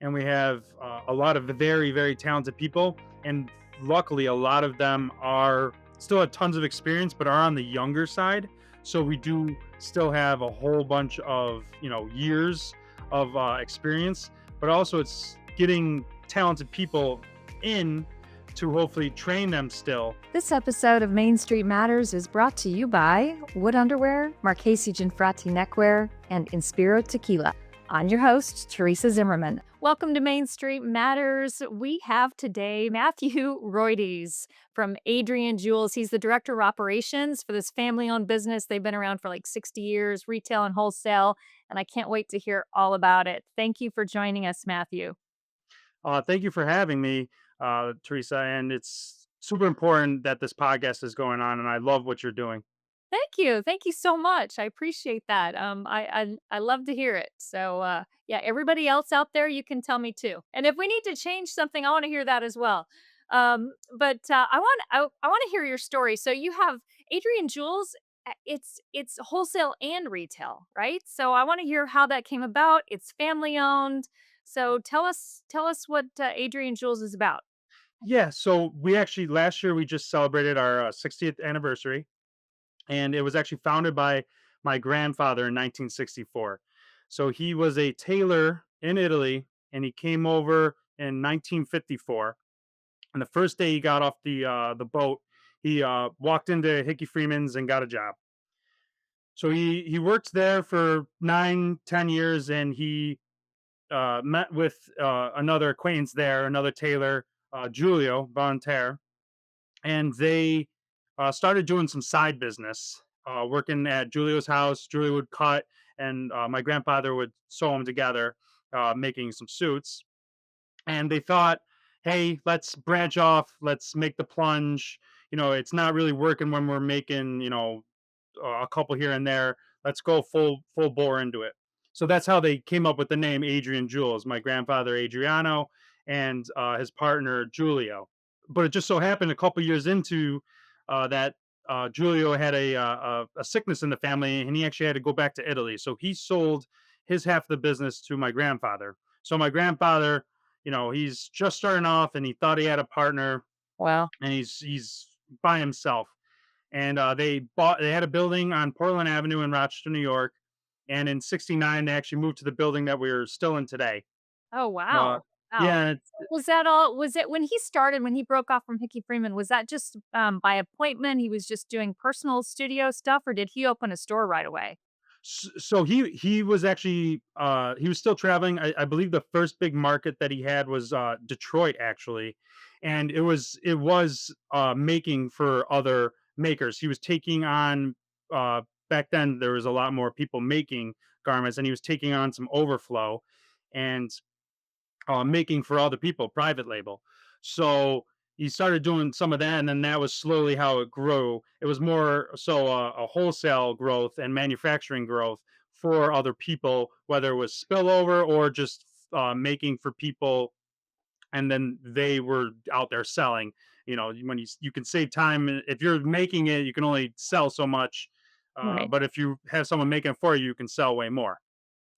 and we have a lot of very, very talented people. And luckily, a lot of them are still have tons of experience, but are on the younger side. So we do still have a whole bunch of years of experience, but also it's getting talented people in to hopefully train them still. This episode of Main Street Matters is brought to you by Wood Underwear, Marchesi Ginfrati Neckwear, and Inspiro Tequila. I'm your host, Terresa Zimmerman. Welcome to Main Street Matters. We have today Matthew Roides from Adrian Jules. He's the director of operations for this family-owned business. They've been around for like 60 years, retail and wholesale, and I can't wait to hear all about it. Thank you for joining us, Matthew. Thank you for having me, Teresa. And it's super important that this podcast is going on, and I love what you're doing. Thank you. Thank you so much. I appreciate that. I love to hear it. So yeah, everybody else out there, you can tell me too. And if we need to change something, I want to hear that as well. I want to hear your story. So you have Adrian Jules. It's wholesale and retail, right? So I want to hear how that came about. It's family owned. So tell us what Adrian Jules is about. Yeah, so we actually last year we just celebrated our 60th anniversary, and it was actually founded by my grandfather in 1964. So he was a tailor in Italy, and he came over in 1954. And the first day he got off the boat, he walked into Hickey Freeman's and got a job. So he worked there for 9, 10 years, and he met with another acquaintance there, another tailor, Giulio Bonter, and they started doing some side business, working at Giulio's house. Giulio would cut, and my grandfather would sew them together, making some suits. And they thought, hey, let's branch off, let's make the plunge. It's not really working when we're making, a couple here and there. Let's go full bore into it. So that's how they came up with the name Adrian Jules. My grandfather Adriano and his partner Giulio. But it just so happened a couple years into that Giulio had a sickness in the family, and he actually had to go back to Italy. So he sold his half of the business to my grandfather. So my grandfather, he's just starting off, and he thought he had a partner, Well, and he's by himself. And they had a building on Portland Avenue in Rochester, New York. And in '69, they actually moved to the building that we're still in today. oh, Uh, wow. Wow. yeah, Was that all was it when he started, when he broke off from Hickey Freeman, was that just, by appointment? He was just doing personal studio stuff, or did he open a store right away? so he was actually he was still traveling. I believe the first big market that he had was Detroit, actually, and it was making for other makers. He was taking on back then there was a lot more people making garments, and he was taking on some overflow and making for other people, private label. So he started doing some of that, and then that was slowly how it grew. It was more so a wholesale growth and manufacturing growth for other people, whether it was spillover or just making for people, and then they were out there selling. When you can save time if you're making it, you can only sell so much. Right. But if you have someone making it for you, you can sell way more.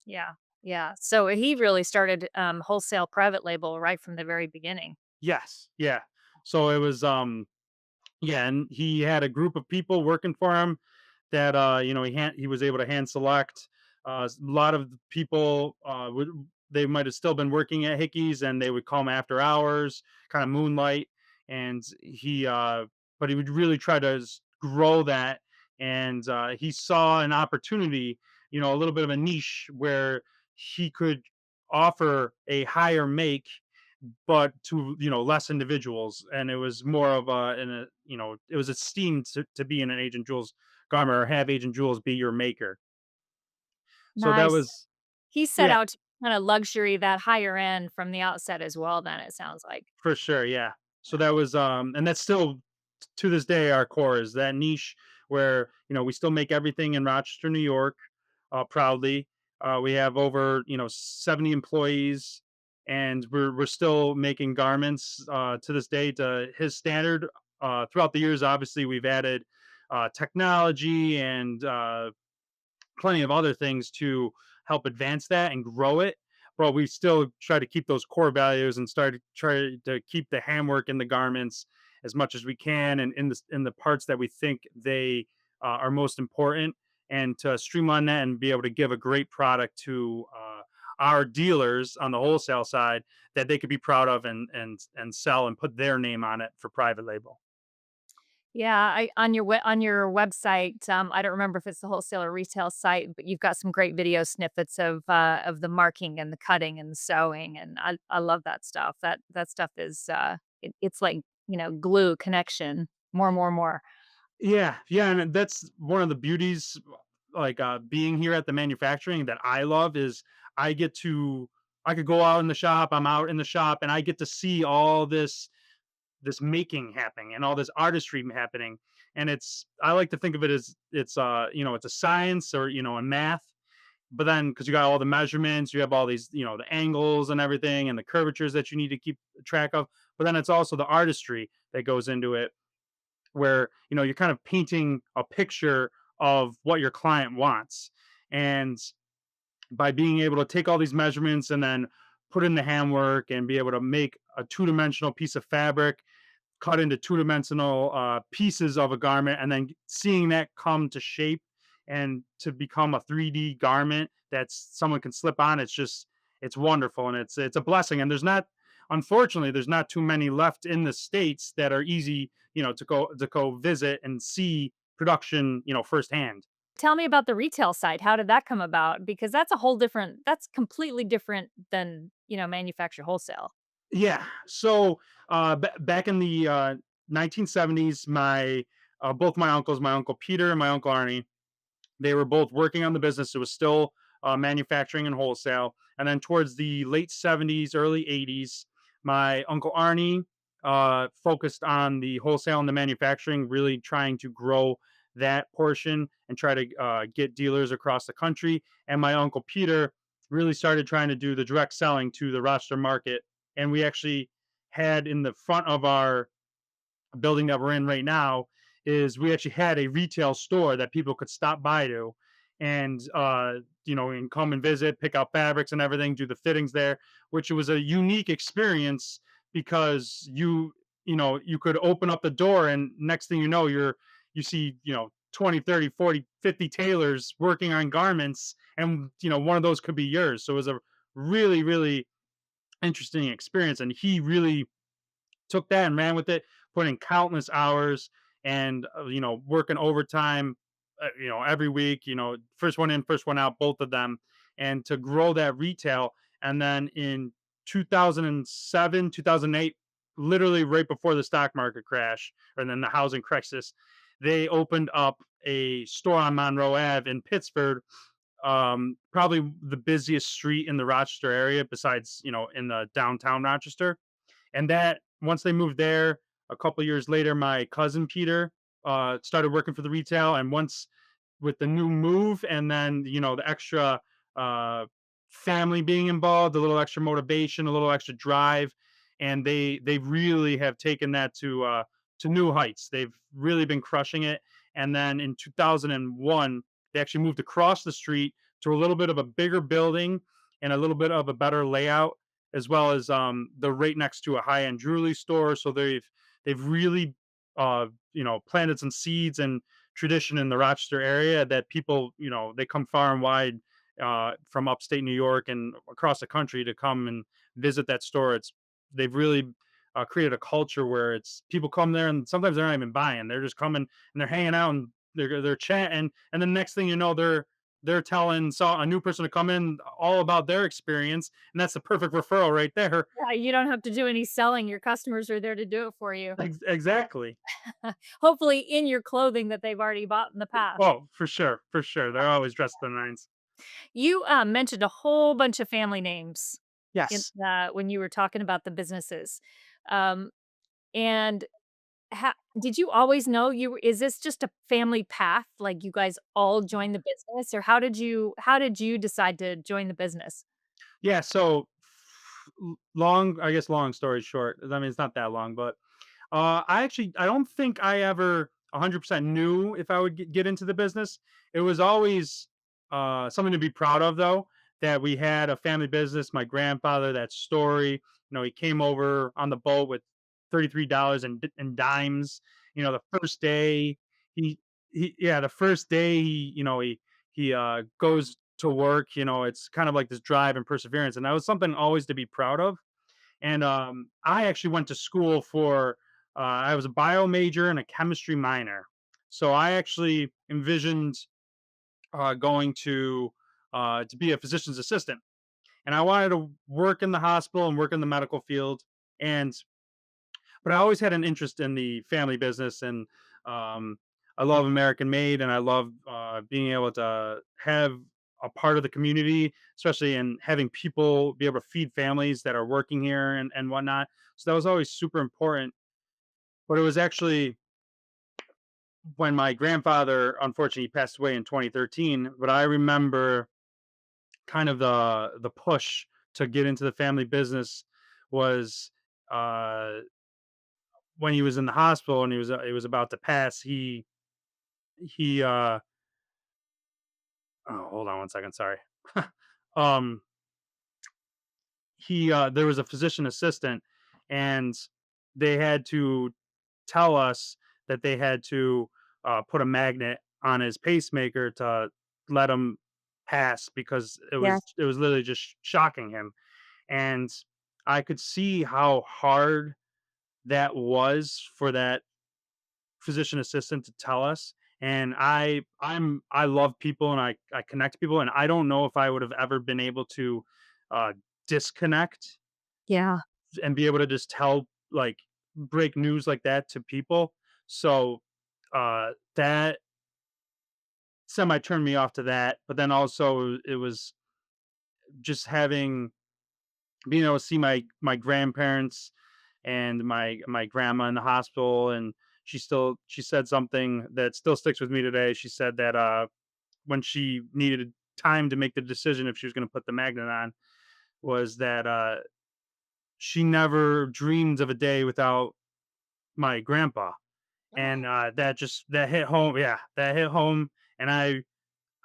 Yeah. Yeah. So he really started, wholesale private label right from the very beginning. Yes, yeah. So it was yeah, and he had a group of people working for him that he was able to hand select. A lot of the people would they might have still been working at Hickey's, and they would come after hours, kind of moonlight. And but he would really try to grow that, and he saw an opportunity, a little bit of a niche where he could offer a higher make but to less individuals, and it was more of it was esteemed to be in an Agent Jules garment or have Agent Jules be your maker. So that Nice. was He set yeah, out to kinda luxury, that higher end from the outset as well then, it sounds like. for sure, yeah. So that was and that's still to this day our core is that niche where we still make everything in Rochester, New York, proudly. We have over 70 employees, and we're still making garments to this day to his standard. Throughout the years, obviously, we've added technology and plenty of other things to help advance that and grow it. but we still try to keep those core values and try to keep the handwork in the garments as much as we can, and in the parts that we think they are most important, and to streamline that and be able to give a great product to our dealers on the wholesale side that they could be proud of and sell and put their name on it for private label. Yeah, I on your website, I don't remember if it's the wholesale or retail site, but you've got some great video snippets of the marking and the cutting and the sewing, and I love that stuff. That stuff is it's like, glue connection. More, more, more. Yeah, yeah, and that's one of the beauties, like, being here at the manufacturing that I love is I get to I could go out in the shop, I'm out in the shop, and I get to see all this making happening and all this artistry happening, and I like to think of it as it's a science or, a math, but then because you got all the measurements, you have all these, the angles and everything and the curvatures that you need to keep track of, but then it's also the artistry that goes into it where you're kind of painting a picture of what your client wants, and by being able to take all these measurements and then put in the handwork and be able to make a two-dimensional piece of fabric cut into two-dimensional pieces of a garment, and then seeing that come to shape and to become a 3D garment that someone can slip on, it's wonderful, and it's a blessing, and unfortunately there's not too many left in the states that are easy, to go visit and see production, firsthand. Tell me about the retail side. How did that come about? Because that's completely different than, manufacturer wholesale. Yeah. So back in the 1970s, my both my uncles, my uncle Peter and my uncle Arnie, they were both working on the business. It was still manufacturing and wholesale. And then towards the late 70s, early 80s, my uncle Arnie focused on the wholesale and the manufacturing, really trying to grow that portion and try to get dealers across the country. And my uncle Peter really started trying to do the direct selling to the Rochester market. And we actually had in the front of our building that we're in right now is we actually had a retail store that people could stop by to and and come and visit, pick out fabrics and everything, do the fittings there, which was a unique experience because you could open up the door and next thing you know you see 20, 30, 40, 50 tailors working on garments, and one of those could be yours. So it was a really, really interesting experience, and he really took that and ran with it, put in countless hours and working overtime, every week. First one in, first one out, both of them, and to grow that retail. And then in 2007, 2008, literally right before the stock market crash, and then the housing crisis, they opened up a store on Monroe Ave in Pittsburgh, probably the busiest street in the Rochester area, besides in the downtown Rochester. And that once they moved there, a couple of years later, my cousin Peter started working for the retail. And once with the new move, and then the extra uh, family being involved, a little extra motivation, a little extra drive, and they really have taken that to new heights. They've really been crushing it. And then in 2001, they actually moved across the street to a little bit of a bigger building and a little bit of a better layout, as well as they're right next to a high end jewelry store. So they've really planted some seeds and tradition in the Rochester area that people they come far and wide from upstate New York and across the country to come and visit that store. They've really created a culture where it's people come there and sometimes they're not even buying. They're just coming and they're hanging out and they're chatting, and the next thing you know they're telling a new person to come in all about their experience, and that's the perfect referral right there. Yeah, you don't have to do any selling. Your customers are there to do it for you. Exactly. Hopefully in your clothing that they've already bought in the past. Oh, for sure, for sure. They're always dressed to the nines. You, mentioned a whole bunch of family names Yes. when you were talking about the businesses. Um, and did you always know is this just a family path? Like you guys all joined the business, or how did you decide to join the business? Yeah. So long, I guess, long story short. I mean, it's not that long, but I don't think I ever 100% knew if I would get into the business. It was always something to be proud of, though, that we had a family business. My grandfather, that story, he came over on the boat with $33 in dimes. The first day he the first day he goes to work. It's kind of like this drive and perseverance, and that was something always to be proud of. And I actually went to school for I was a bio major and a chemistry minor. So I actually envisioned going to be a physician's assistant, and I wanted to work in the hospital and work in the medical field. And but I always had an interest in the family business, and um, I love American made, and I love being able to have a part of the community, especially in having people be able to feed families that are working here and whatnot. So that was always super important. But it was actually when my grandfather unfortunately passed away in 2013. But I remember kind of the push to get into the family business was uh when he was in the hospital and he was about to pass. He oh, hold on one second, sorry. um he There was a physician assistant, and they had to tell us that they had to put a magnet on his pacemaker to let him pass, because Yeah. it was literally just shocking him. And I could see how hard that was for that physician assistant to tell us. And I love people, and I connect people, and I don't know if I would have ever been able to uh disconnect Yeah. and be able to just tell, like, break news like that to people. So that semi turned me off to that. But then also it was just having being able to see my grandparents and my grandma in the hospital. And she said something that still sticks with me today. She said that when she needed time to make the decision if she was going to put the magnet on, was that she never dreamed of a day without my grandpa. And that hit home. Yeah, that hit home. And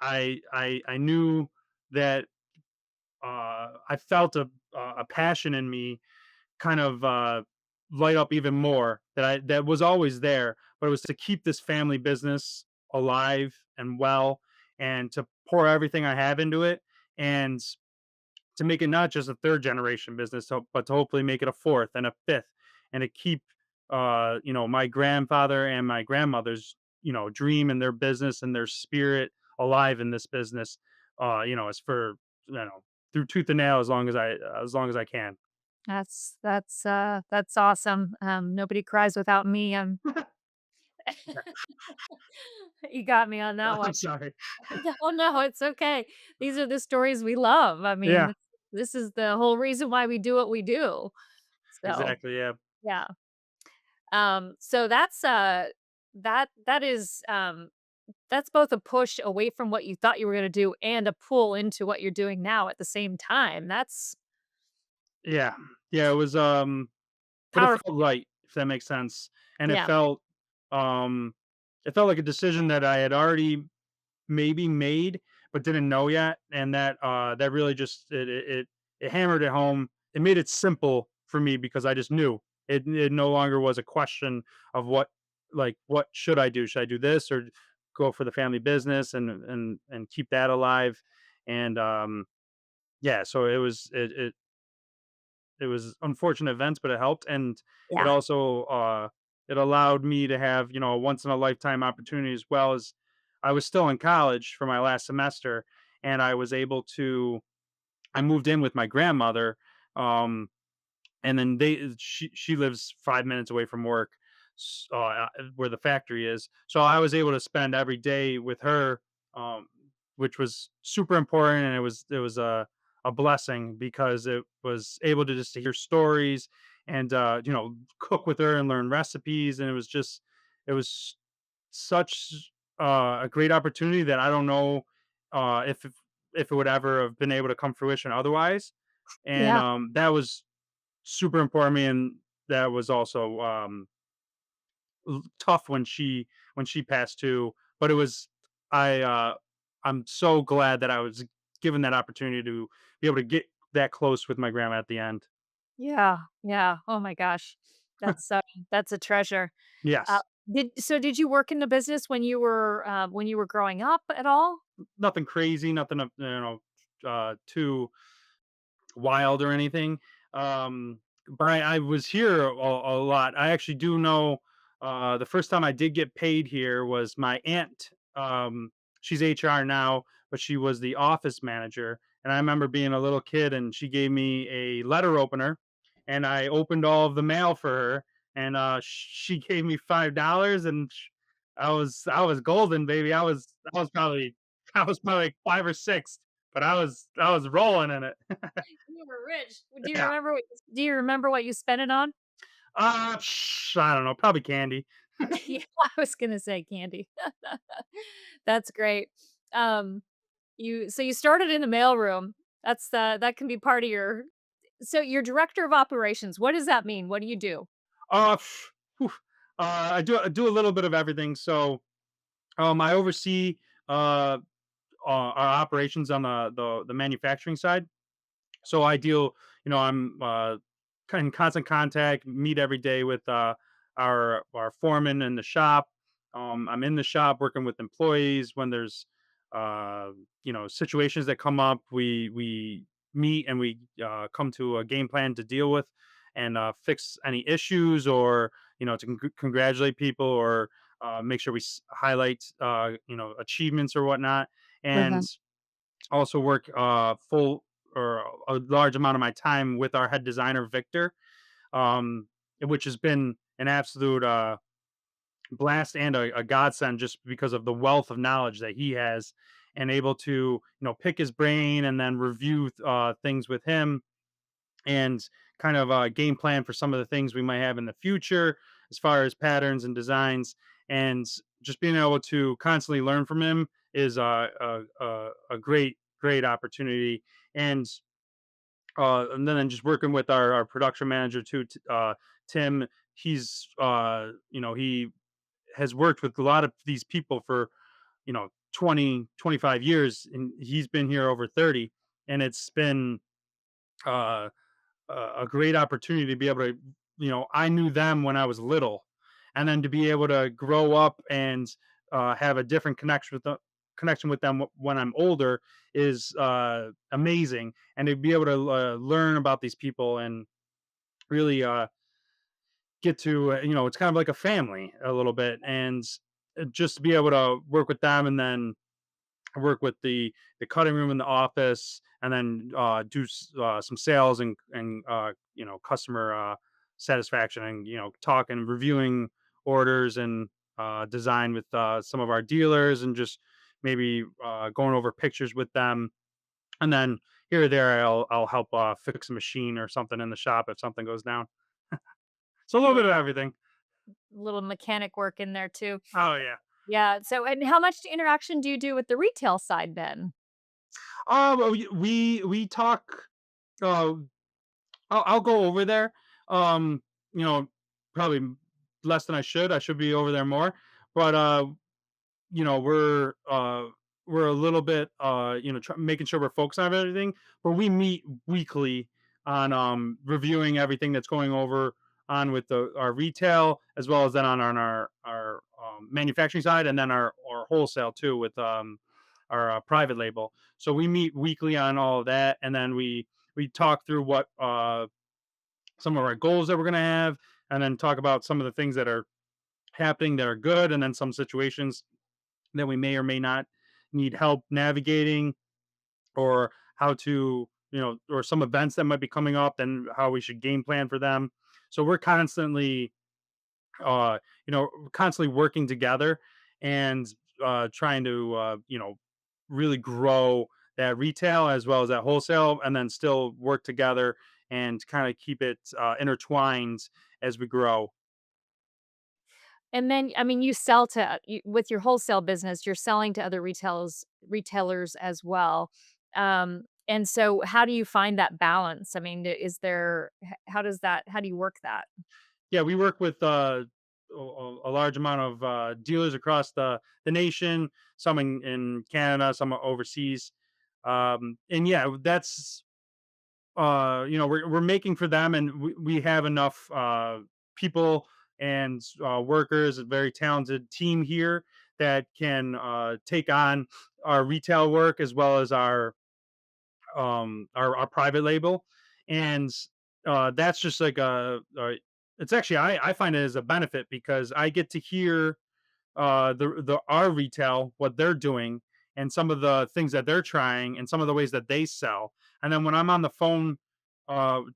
I knew that I felt a passion in me kind of light up even more, that was always there, but it was to keep this family business alive and well, and to pour everything I have into it, and to make it not just a third generation business, but to hopefully make it a fourth and a fifth, and to keep my grandfather and my grandmother's dream and their business and their spirit alive in this business. As for through tooth and nail, as long as I can. That's awesome. Nobody cries without me. You got me on that I'm one. sorry. No, no, it's okay. These are the stories we love. I mean, Yeah, this is the whole reason why we do what we do. So, exactly. Yeah. yeah. So that is that's both a push away from what you thought you were gonna do and a pull into what you're doing now at the same time. That's Yeah. Yeah, but it powerful. felt right, if that makes sense. And Yeah. um it felt like a decision that I had already maybe made, but didn't know yet. And that really just it hammered it home. It made it simple for me because I just knew. It no longer was a question of what should I do? Should I do this, or go for the family business and keep that alive? And yeah, so it was unfortunate events, but it helped. And it Yeah. also it allowed me to have a once in a lifetime opportunity, as well as I was still in college for my last semester, and I moved in with my grandmother. um and then she lives 5 minutes away from work, where the factory is. So I was able to spend every day with her, um, which was super important, and it was a blessing, because it was able to just to hear stories and cook with her and learn recipes. And it was such a great opportunity that I don't know if it would ever have been able to come fruition otherwise. And Yeah. that was super important to me. And that was also tough when she passed too. But it was I I'm so glad that I was given that opportunity to be able to get that close with my grandma at the end. Yeah, yeah. Oh my gosh. That's a treasure. Uh, Yes. did you work in the business when you were growing up at all? Nothing crazy, nothing too wild or anything. But I was here a lot. I actually do know the first time I did get paid here was my aunt. She's HR now, but she was the office manager. And I remember being a little kid and she gave me a letter opener and I opened all of the mail for her and she gave me $5 and I was golden, baby. I was probably like 5 or 6, but I was rolling in it. You were rich. Yeah. Do you remember what you spent it on? I don't know, probably candy. Yeah, I was gonna say candy. That's great. Um, you started in the mailroom. That can be part of your so you're director of operations. What does that mean? What do you do? Uh, whew, I do a little bit of everything. So, I oversee uh, our operations on the manufacturing side. So I deal, I'm in constant contact, meet every day with our foreman in the shop. I'm in the shop working with employees when there's situations that come up. We meet and we come to a game plan to deal with and fix any issues or to congratulate people or make sure we highlight achievements or whatnot and Mhm. also work full or a large amount of my time with our head designer Victor, um, which has been an absolute blast and a godsend just because of the wealth of knowledge that he has and able to pick his brain and then review things with him and kind of game plan for some of the things we might have in the future as far as patterns and designs and just being able to constantly learn from him is a great opportunity and then just working with our production manager too Tim. He has worked with a lot of these people for 20 25 years and he's been here over 30 and it's been uh a great opportunity to be able to, I knew them when I was little, and then to be able to grow up and have a different connection with them when I'm older is amazing, and to be able to learn about these people and really get to, it's kind of like a family a little bit, and just to be able to work with them and then work with the cutting room in the office, and then do some sales and customer satisfaction, and talk and reviewing orders and design with some of our dealers, and just maybe going over pictures with them, and then here or there I'll help fix a machine or something in the shop if something goes down. So a little bit of everything. Little mechanic work in there too. Oh yeah. Yeah. So, and how much interaction do you do with the retail side then? Well, we talk. Uh, I'll go over there. You know, probably less than I should. I should be over there more. But you know, we're a little bit making sure we're focused on everything. But we meet weekly on reviewing everything that's going over on with our retail as well as then on our manufacturing side and then our wholesale too with our private label. So we meet weekly on all of that, and then we talk through what some of our goals that we're going to have, and then talk about some of the things that are happening that are good, and then some situations that we may or may not need help navigating, or how to, or some events that might be coming up, and how we should game plan for them. So we're constantly, constantly working together and trying to, really grow that retail as well as that wholesale, and then still work together and kind of keep it intertwined as we grow. And then, I mean, you sell to with your wholesale business, you're selling to other retailers as well. And so how do you find that balance? I mean, is there how do you work that? Yeah, we work with a large amount of dealers across the nation, some in Canada, some are overseas. And yeah, that's we're making for them, and we have enough people and workers, a very talented team here that can take on our retail work as well as our private label. And that's just like it's actually I find it as a benefit because I get to hear the our retail, what they're doing, and some of the things that they're trying, and some of the ways that they sell. And then when I'm on the phone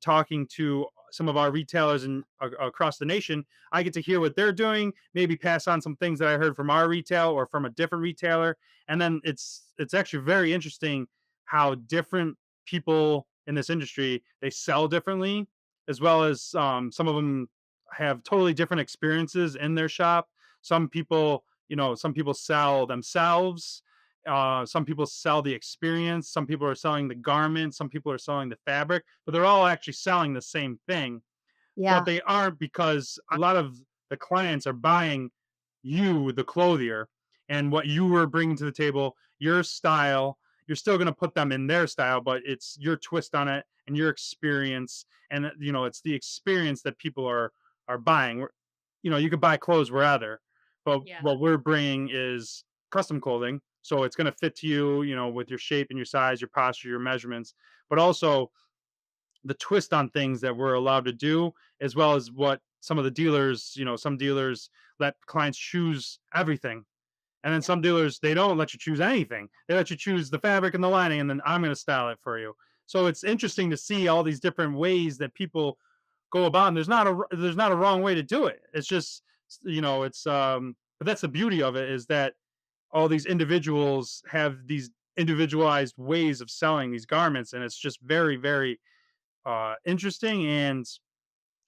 talking to some of our retailers across the nation, I get to hear what they're doing, maybe pass on some things that I heard from our retail or from a different retailer. And then it's actually very interesting how different people in this industry, they sell differently, as well as some of them have totally different experiences in their shop. Some people sell themselves. Some people sell the experience. Some people are selling the garment. Some people are selling the fabric, but they're all actually selling the same thing. But Yeah. they aren't, because a lot of the clients are buying you, the clothier, and what you were bringing to the table, your style. You're still going to put them in their style, but it's your twist on it and your experience. And it's the experience that people are buying. You could buy clothes wherever, but Yeah. what we're bringing is custom clothing. So it's going to fit to you, with your shape and your size, your posture, your measurements, but also the twist on things that we're allowed to do, as well as what some of the dealers, some dealers let clients choose everything. And then Yeah. some dealers, they don't let you choose anything. They let you choose the fabric and the lining, and then I'm going to style it for you. So it's interesting to see all these different ways that people go about. And there's not a wrong way to do it. It's just, it's but that's the beauty of it, is that all these individuals have these individualized ways of selling these garments, and it's just very, very interesting and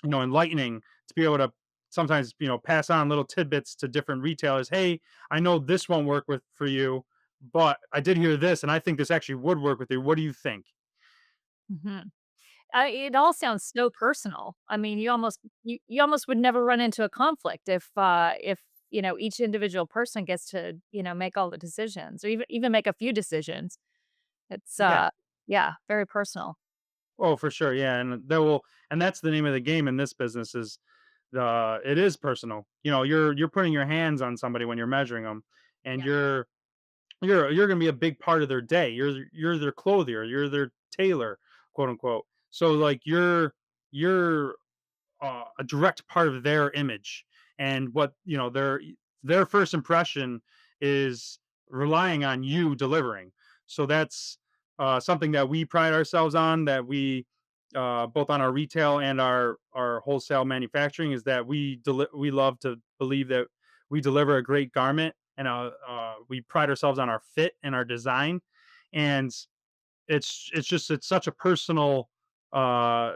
enlightening to be able to sometimes pass on little tidbits to different retailers. Hey, I know this won't work with for you, but I did hear this, and I think this actually would work with you. What do you think? Mhm. It all sounds so personal. I mean, you almost would never run into a conflict if, each individual person gets to, make all the decisions or even make a few decisions. It's, Yeah. yeah, very personal. Oh, for sure. Yeah, and that's the name of the game in this business, is the it is personal. You're putting your hands on somebody when you're measuring them, and Yeah. you're going to be a big part of their day. You're their clothier, you're their tailor, quote unquote. So like you're a direct part of their image, and what their first impression is relying on you delivering. So that's something that we pride ourselves on, that we both on our retail and our wholesale manufacturing, is that we love to believe that we deliver a great garment, and we pride ourselves on our fit and our design. And it's such a personal uh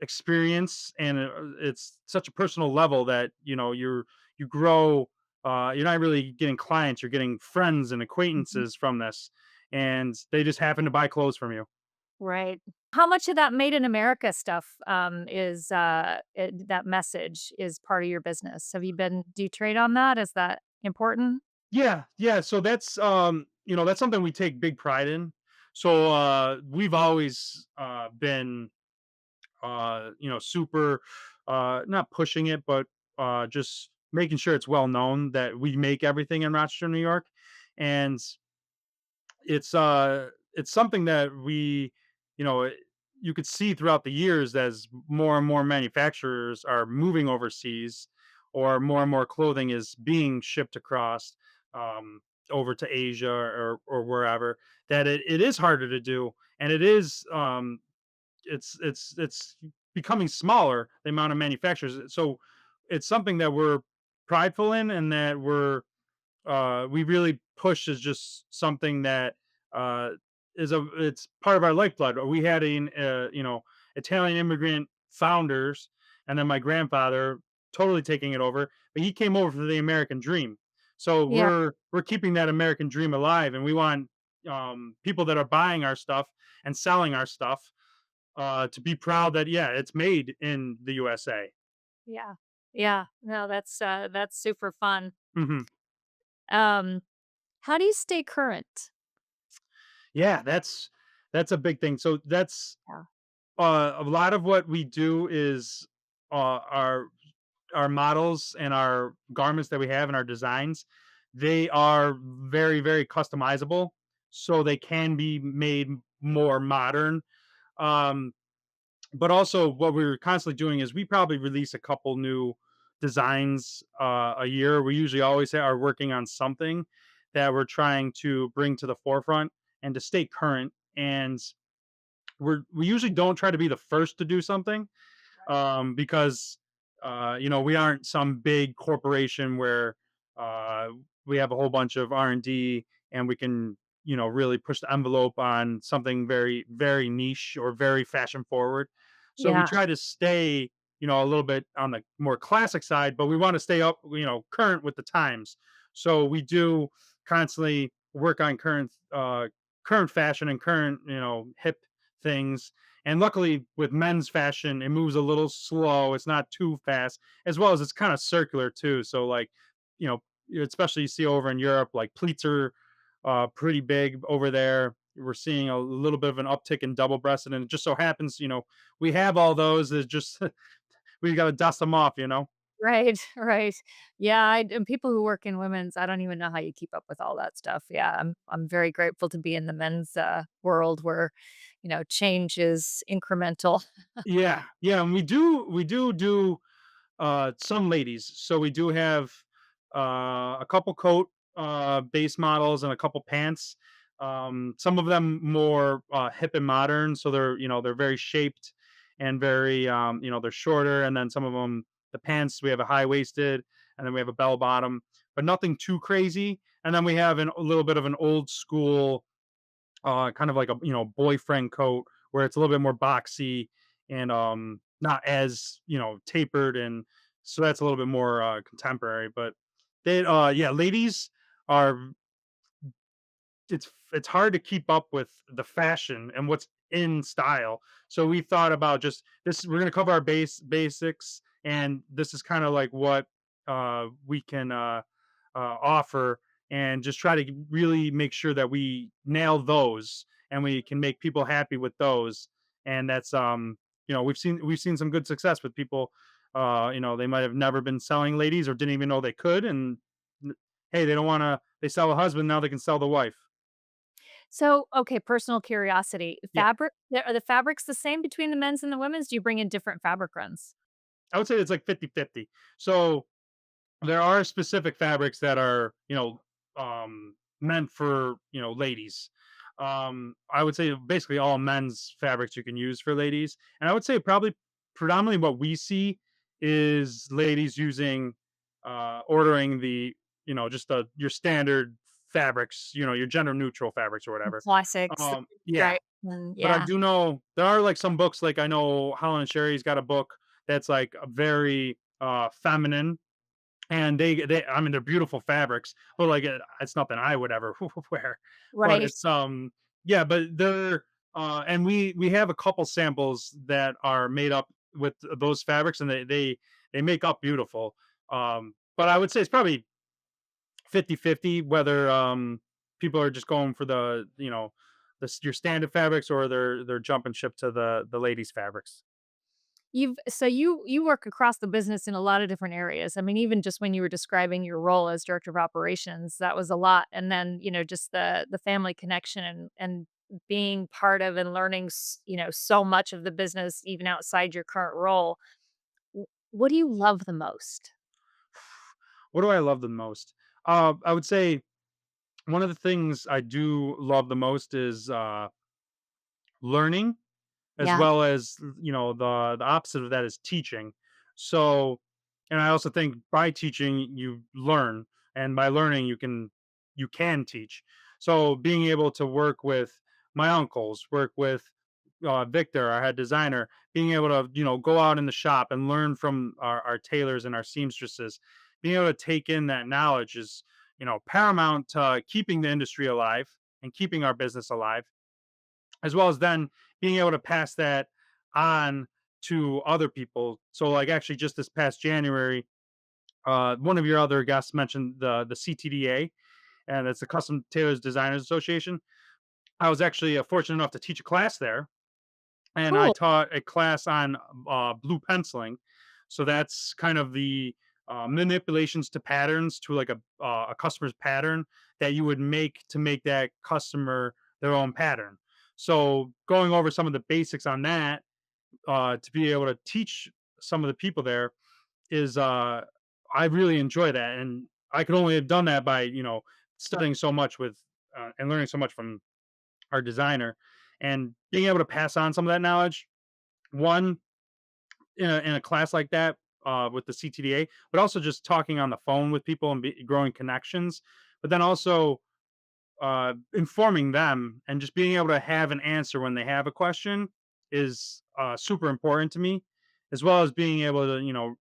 experience, and it's such a personal level that you grow. You're not really getting clients, you're getting friends and Mhm. acquaintances from this, and they just happen to buy clothes from you. Right. How much of that made in America stuff, that message is part of your business? Do you trade on that? Is that important? Yeah, yeah, so that's something we take big pride in. So we've always been super, not pushing it, but just making sure it's well known that we make everything in Rochester, New York. And it's something that you know you could see throughout the years, as more and more manufacturers are moving overseas, or more and more clothing is being shipped across, um, over to Asia or wherever, that it is harder to do, and it's becoming smaller, the amount of manufacturers. So it's something that we're prideful in, and that we really push, as just something that uh, it's part of our lifeblood. We had Italian immigrant founders, and then my grandfather totally taking it over, but he came over for the American dream. So Yeah. we're keeping that American dream alive, and we want people that are buying our stuff and selling our stuff to be proud that, yeah, it's made in the USA. Yeah. Yeah. No, that's super fun. Hmm. Um, how do you stay current? Yeah, that's a big thing. So that's Yeah. a lot of what we do is our models and our garments that we have and our designs, they are very, very customizable, so they can be made more modern. Um, but also, what we're constantly doing is we probably release a couple new designs a year. We usually always are working on something that we're trying to bring to the forefront and to stay current. And we usually don't try to be the first to do something, because we aren't some big corporation where uh, we have a whole bunch of R&D and we can really push the envelope on something very, very niche or very fashion forward. So we Yeah. try to stay a little bit on the more classic side, but we want to stay up current with the times. So we do constantly work on current fashion and current hip things. And luckily, with men's fashion, it moves a little slow. It's not too fast, as well as it's kind of circular too. So, like, you know, especially you see over in Europe, like pleats are pretty big over there. We're seeing a little bit of an uptick in double breasted, and it just so happens, we have all those. It's just we got to dust them off. Right, right. Yeah, and people who work in women's, I don't even know how you keep up with all that stuff. Yeah, I'm very grateful to be in the men's world where, change is incremental. Yeah, yeah, and we do some ladies. So we do have a couple coat base models and a couple pants. Some of them more hip and modern, so they're very shaped and very they're shorter. And then some of them, the pants, we have a high waisted, and then we have a bell bottom, but nothing too crazy. And then we have a little bit of an old school kind of like a boyfriend coat where it's a little bit more boxy and not as tapered, and so that's a little bit more contemporary. But they yeah, ladies are it's hard to keep up with the fashion and what's in style. So we thought about just this. We're gonna cover our basics, and this is kind of like what we can offer, and just try to really make sure that we nail those and we can make people happy with those. And that's we've seen some good success with people. They might have never been selling ladies or didn't even know they could, and hey, they don't want to. They sell a husband, now they can sell the wife. So, okay, personal curiosity. Yeah, Are the fabrics the same between the men's and the women's? Do you bring in different fabric runs? I would say it's like 50-50. So there are specific fabrics that are, meant for, ladies. I would say basically all men's fabrics you can use for ladies. And I would say probably predominantly what we see is ladies using ordering the, just your standard fabrics, your gender neutral fabrics or whatever. Classics, the Yeah. right, and But I yeah, do know there are like some books, like I know Holland and Sherry's got a book that's like a very feminine, and they I mean they're beautiful fabrics, but like it's nothing I would ever wear. But right. it's yeah, but they're and we have a couple samples that are made up with those fabrics, and they make up beautiful. But I would say it's probably 50-50 whether people are just going for your standard fabrics, or they're jumping ship to the ladies fabrics. You work across the business in a lot of different areas. I mean, even just when you were describing your role as director of operations, that was a lot. And then, just the family connection and being part of and learning, so much of the business even outside your current role. What do you love the most? What do I love the most? I would say one of the things I do love the most is learning, as Yeah. well as the opposite of that is teaching. So, and I also think by teaching you learn, and by learning you can teach. So being able to work with my uncles, work with Victor, our head designer, being able to go out in the shop and learn from our tailors and our seamstresses, being able to take in that knowledge is paramount to keeping the industry alive and keeping our business alive, as well as then being able to pass that on to other people. So, like, actually, just this past January, one of your other guests mentioned the CTDA, and it's the Custom Tailors Designers Association. I was actually fortunate enough to teach a class there, and I Cool. taught a class on blue penciling. So that's kind of the manipulations to patterns to like a customer's pattern that you would make to make that customer their own pattern. So going over some of the basics on that to be able to teach some of the people there is I really enjoy that, and I could only have done that by studying so much with and learning so much from our designer, and being able to pass on some of that knowledge. One in a class like that with the CTDA, but also just talking on the phone with people and growing connections. But then also informing them and just being able to have an answer when they have a question is super important to me, as well as being able to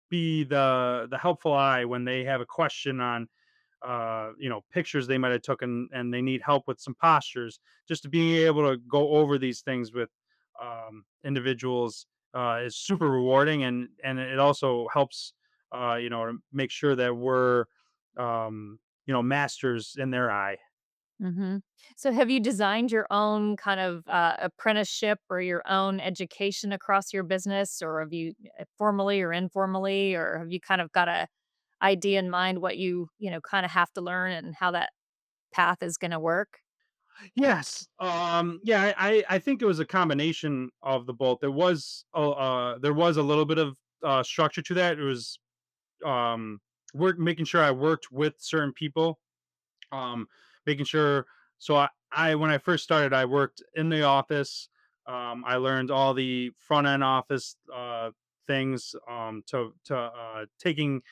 be the helpful eye when they have a question on pictures they might have taken and they need help with some postures, just to being able to go over these things with individuals is super rewarding, and it also helps to make sure that we're masters in their eye. Mhm. So have you designed your own kind of, apprenticeship or your own education across your business, or have you, formally or informally, or have you kind of got a idea in mind what you kinda have to learn and how that path is gonna work? Yes. Yeah, I think it was a combination of the both. There was a little bit of structure to that. It was work making sure I worked with certain people, um, making sure. So I when I first started, I worked in the office. I learned all the front end office things to taking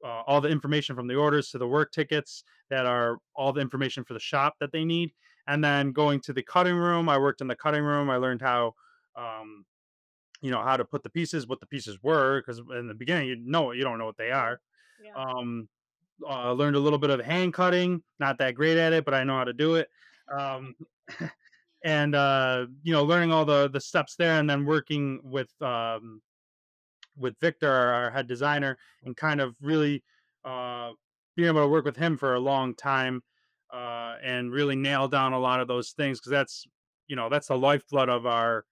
all the information from the orders to the work tickets that are all the information for the shop that they need. And then going to the cutting room, I worked in the cutting room. I learned how, um, how to put the pieces, what the pieces were, because in the beginning, you don't know what they Yeah. are. Yeah. Um, Learned a little bit of hand cutting, not that great at it, but I know how to do it. Um, and learning all the steps there, and then working with Victor, our head designer, and kind of really uh, being able to work with him for a long time and really nail down a lot of those things, because that's the lifeblood of our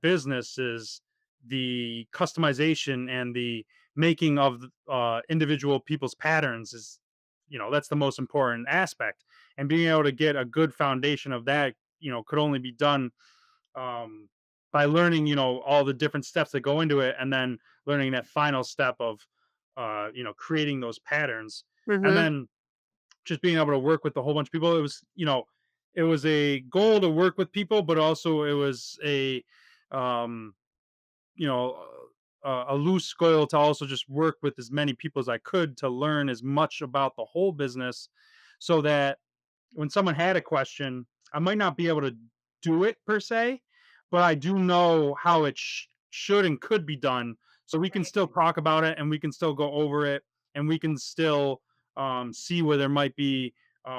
business is the customization and the making of individual people's patterns is that's the most important aspect, and being able to get a good foundation of that could only be done um, by learning, all the different steps that go into it, and then learning that final step of, creating those patterns, and Mhm. then just being able to work with a whole bunch of people. It was a goal to work with people, but also it was um, you know, a loose goal to also just work with as many people as I could to learn as much about the whole business, so that when someone had a question, I might not be able to do it per se, but I do know how it should and could be done. So we can Right. still talk about it, and we can still go over it, and we can still see where there might be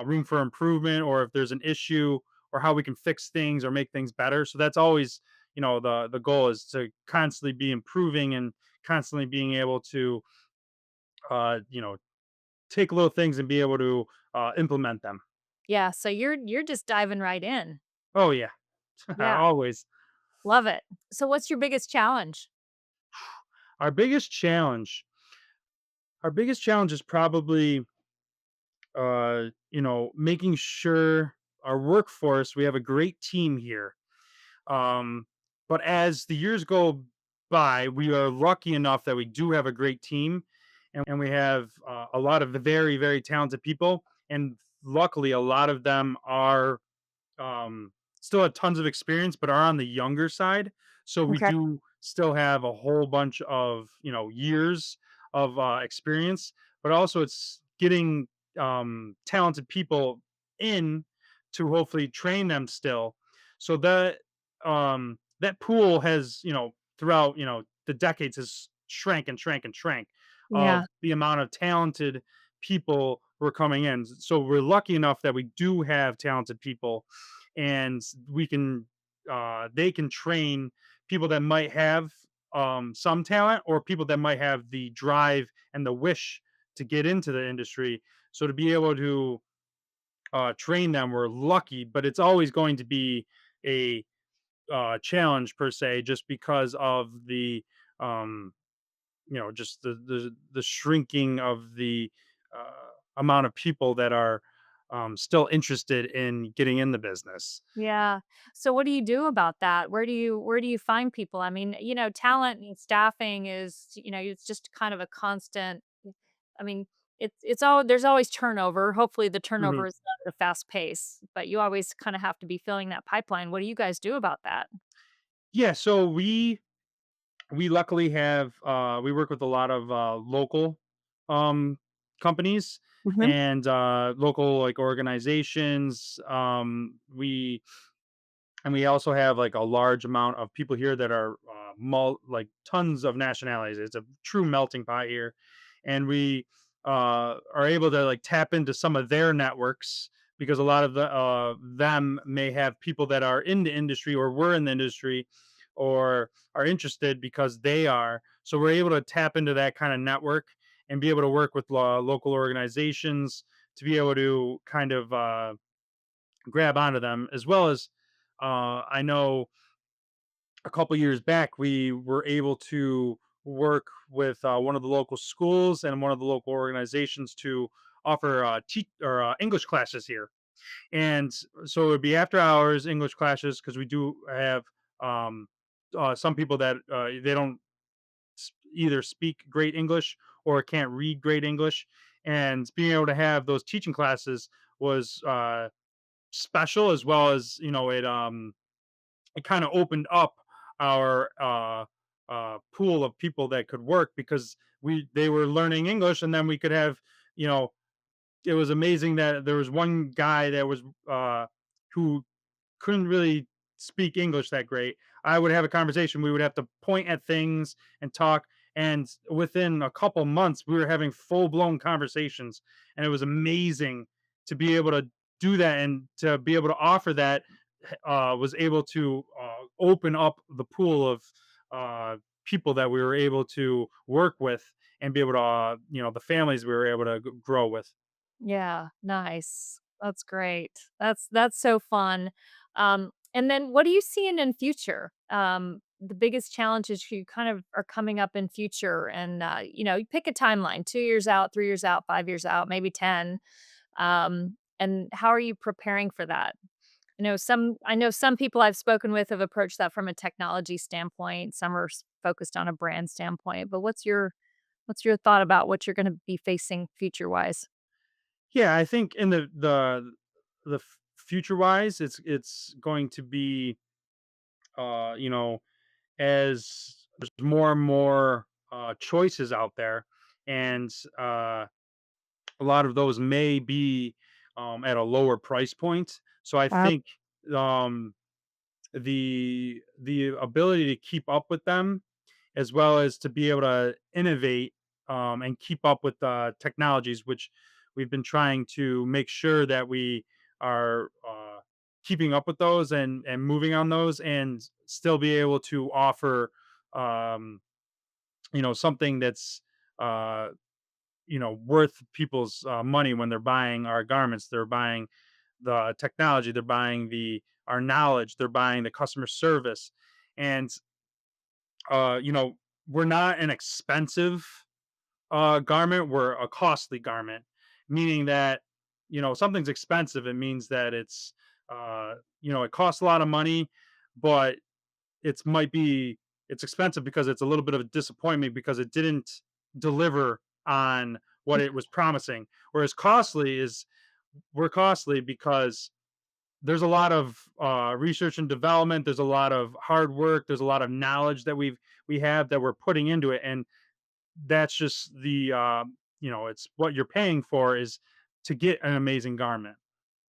room for improvement, or if there's an issue, or how we can fix things or make things better. So that's always, the goal is to constantly be improving and constantly being able to, uh, you know, take little things and be able to implement them. Yeah, so you're just diving right in. Oh yeah. Yeah, Always. love it. So what's your biggest challenge? Our biggest challenge our biggest challenge is probably, making sure our workforce, we have a great team here. Um, but as the years go by, we are lucky enough that we do have a great team, and we have a lot of very, very talented people. And luckily, a lot of them are still have tons of experience, but are on the younger side. So we Okay. do still have a whole bunch of years of experience, but also it's getting talented people in to hopefully train them still, so that that pool has throughout the decades has shrank and shrank and shrank Yeah. of the amount of talented people who are coming in. So we're lucky enough that we do have talented people, and we can they can train people that might have some talent, or people that might have the drive and the wish to get into the industry. So to be able to train them, we're lucky, but it's always going to be a challenge per se, just because of the um, just the shrinking of the amount of people that are still interested in getting in the business. Yeah. So what do you do about that? Where do you find people? I mean, talent and staffing is, it's just kind of a constant. I mean, it's all there's always turnover. Hopefully the turnover Mhm. is not at a fast pace, but you always kind of have to be filling that pipeline. What do you guys do about that? Yeah, so we luckily have we work with a lot of local um companies Mhm. and local like organizations. We also have like a large amount of people here that are like tons of nationalities. It's a true melting pot here, and we are able to like tap into some of their networks because a lot of them may have people that are in the industry or were in the industry or are interested because they are. So we're able to tap into that kind of network and be able to work with local organizations to be able to kind of grab onto them, as well as I know a couple years back we were able to work with one of the local schools and one of the local organizations to offer English classes here. And so it would be after hours English classes because we do have um, some people that they don't either speak great English or can't read great English. And being able to have those teaching classes was special, as well as it kind of opened up our pool of people that could work because they were learning English, and then we could have you know it was amazing that there was one guy that was who couldn't really speak English that great. I would have a conversation. We would have to point at things and talk. And within a couple months, we were having full blown conversations. And it was amazing to be able to do that and to be able to offer that. Was able to open up the pool of people that we were able to work with and be able to, the families we were able to grow with. Yeah, nice. That's great. That's so fun. And then what are you seeing in future? The biggest challenges you kind of are coming up in future, and you pick a timeline: 2 years out, 3 years out, 5 years out, maybe 10. And how are you preparing for that? I know some people I've spoken with have approached that from a technology standpoint. Some are focused on a brand standpoint. But what's your thought about what you're going to be facing future wise? Yeah, I think in the future wise, it's going to be as there's more and more choices out there, and a lot of those may be at a lower price point. So I think um, the ability to keep up with them, as well as to be able to innovate and keep up with technologies, which we've been trying to make sure that we are keeping up with those and moving on those, and still be able to offer um, something that's uh, worth people's money when they're buying our garments. They're buying the technology, they're buying the our knowledge, they're buying the customer service, and uh, you know, we're not an expensive garment, we're a costly garment, meaning that, something's expensive. It means that it costs a lot of money, but it's might be it's expensive because it's a little bit of a disappointment because it didn't deliver on what it was promising. Whereas we're costly because there's a lot of research and development. There's a lot of hard work. There's a lot of knowledge that we have that we're putting into it, and that's just it's what you're paying for is to get an amazing garment.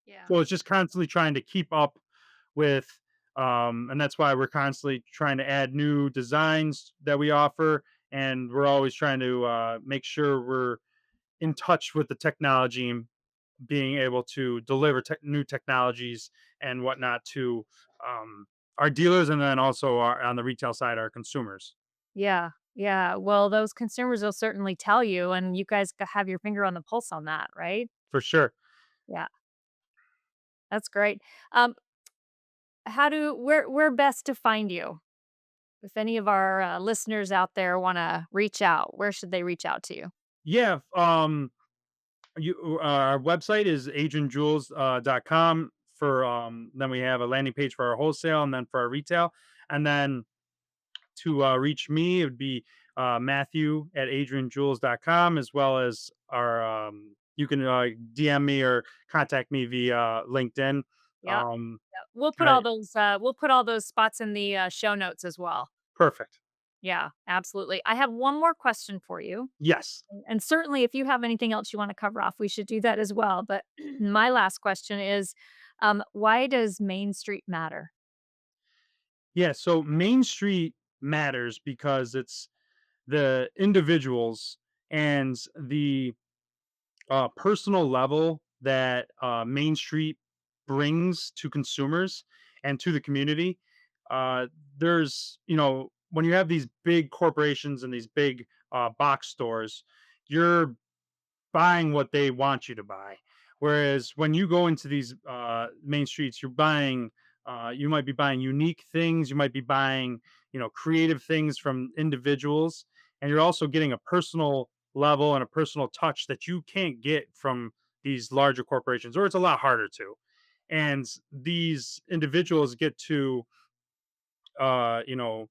Yeah. So it's just constantly trying to keep up with, and that's why we're constantly trying to add new designs that we offer, and we're always trying to make sure we're in touch with the technology and being able to deliver new technologies and whatnot to our dealers, and then also on the retail side, our consumers, Yeah, yeah. Well, those consumers will certainly tell you, and you guys have your finger on the pulse on that, right? for sure. Yeah. That's great. Um, how do where best to find you? If any of our listeners out there want to reach out, where should they reach out to you? Yeah. Our website is adrianjules.com for then we have a landing page for our wholesale and then for our retail. And then to reach me, it would be Matthew at adrianjules.com, as well as our you can DM me or contact me via LinkedIn. Yep. Um, Yep. I, We'll put all those spots in the show notes as well. perfect. Yeah, absolutely. I have one more question for you. Yes. And certainly if you have anything else you want to cover off, we should do that as well. But my last question is why does Main Street matter? Yeah. So Main Street matters because it's the individuals and the personal level that Main Street brings to consumers and to the community. Uh, there's, when you have these big corporations and these big box stores, you're buying what they want you to buy. Whereas when you go into these main streets, you might be buying unique things, you might be buying, creative things from individuals, and you're also getting a personal level and a personal touch that you can't get from these larger corporations, or it's a lot harder to. And these individuals get to, you know,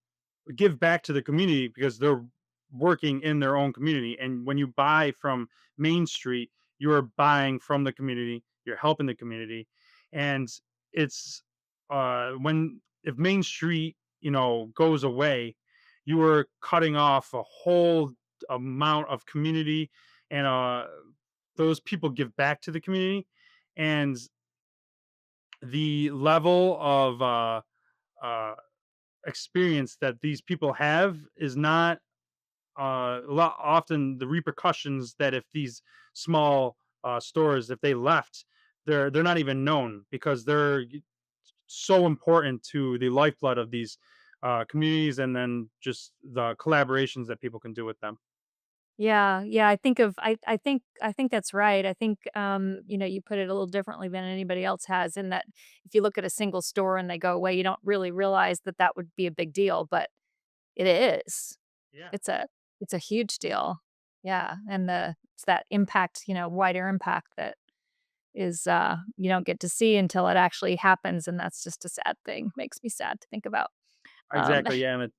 give back to the community because they're working in their own community. And when you buy from Main Street, you are buying from the community, you're helping the community. And it's when if Main Street, goes away, you are cutting off a whole amount of community and those people give back to the community and the level of uh experience that these people have is not a lot often the repercussions that if these small stores if they left they're not even known because they're so important to the lifeblood of these communities and then just the collaborations that people can do with them. Yeah, yeah, I think that's right. I think you know, you put it a little differently than anybody else has in that if you look at a single store and they go away, you don't really realize that that would be a big deal, but it is. Yeah, It's a it's a huge deal. Yeah, and it's that impact, you know, wider impact that is you don't get to see until it actually happens, and that's just a sad thing. Makes me sad to think about. Um exactly. Yeah, and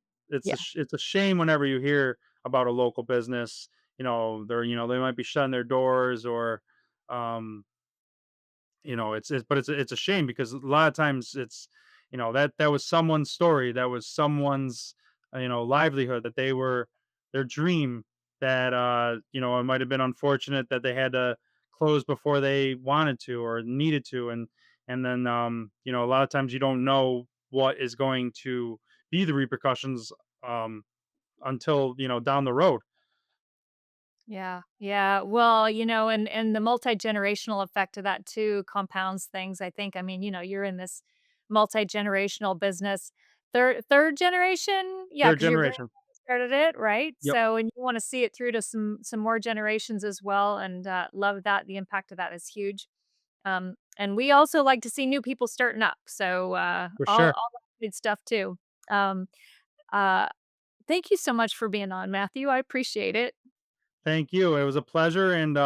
yeah. it's a shame whenever you hear about a local business. They might be shutting their doors or um, it's a shame because a lot of times it's, that was someone's story, that was someone's, livelihood, that they were their dream that, it might have been unfortunate that they had to close before they wanted to or needed to. And then, a lot of times you don't know what is going to be the repercussions, um, until, down the road. Yeah, yeah. Well, you know, and the multi-generational effect of that too compounds things, I think. I mean, you know, you're in this multi-generational business. Third generation? Yeah, Their because your generation. grandfather started it, right? Yep. So, and you want to see it through to some more generations as well, and love that. The impact of that is huge. And we also like to see new people starting up. So, For sure. all that good stuff too. Um, uh, thank you so much for being on, Matthew. I appreciate it. Thank you. It was a pleasure, and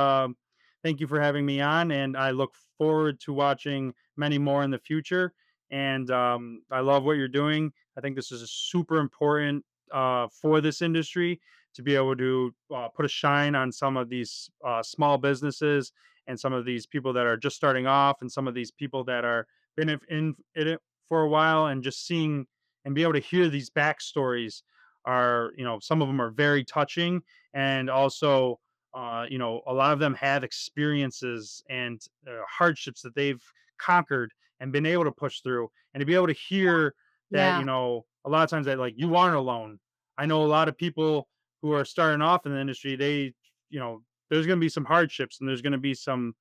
thank you for having me on. And I look forward to watching many more in the future. And I love what you're doing. I think this is super important for this industry to be able to put a shine on some of these small businesses and some of these people that are just starting off, and some of these people that are been in it for a while, and just seeing and be able to hear these backstories are, some of them are very touching, and also a lot of them have experiences and hardships that they've conquered and been able to push through, and to be able to hear that, Yeah. a lot of times that like you aren't alone. I know a lot of people who are starting off in the industry, there's going to be some hardships and there's going to be some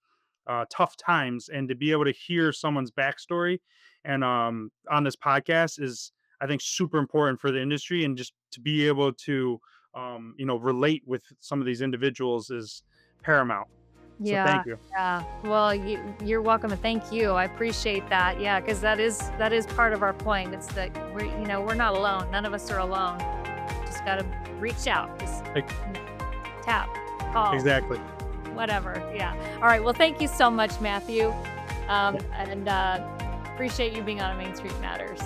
tough times, and to be able to hear someone's backstory and on this podcast is, I think, super important for the industry, and just to be able to relate with some of these individuals is paramount. So Yeah, thank you. yeah. Well, you're welcome, and thank you. I appreciate that. Yeah, because that is part of our point. It's that we're not alone. None of us are alone. Just gotta reach out. Just Like, tap, call, exactly. whatever. Yeah. All right. Well, thank you so much, Matthew, and appreciate you being on Main Street Matters.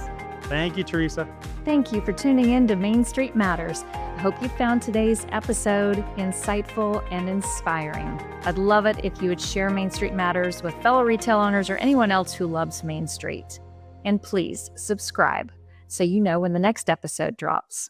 Thank you, Teresa. Thank you for tuning in to Main Street Matters. I hope you found today's episode insightful and inspiring. I'd love it if you would share Main Street Matters with fellow retail owners or anyone else who loves Main Street. And please subscribe so you know when the next episode drops.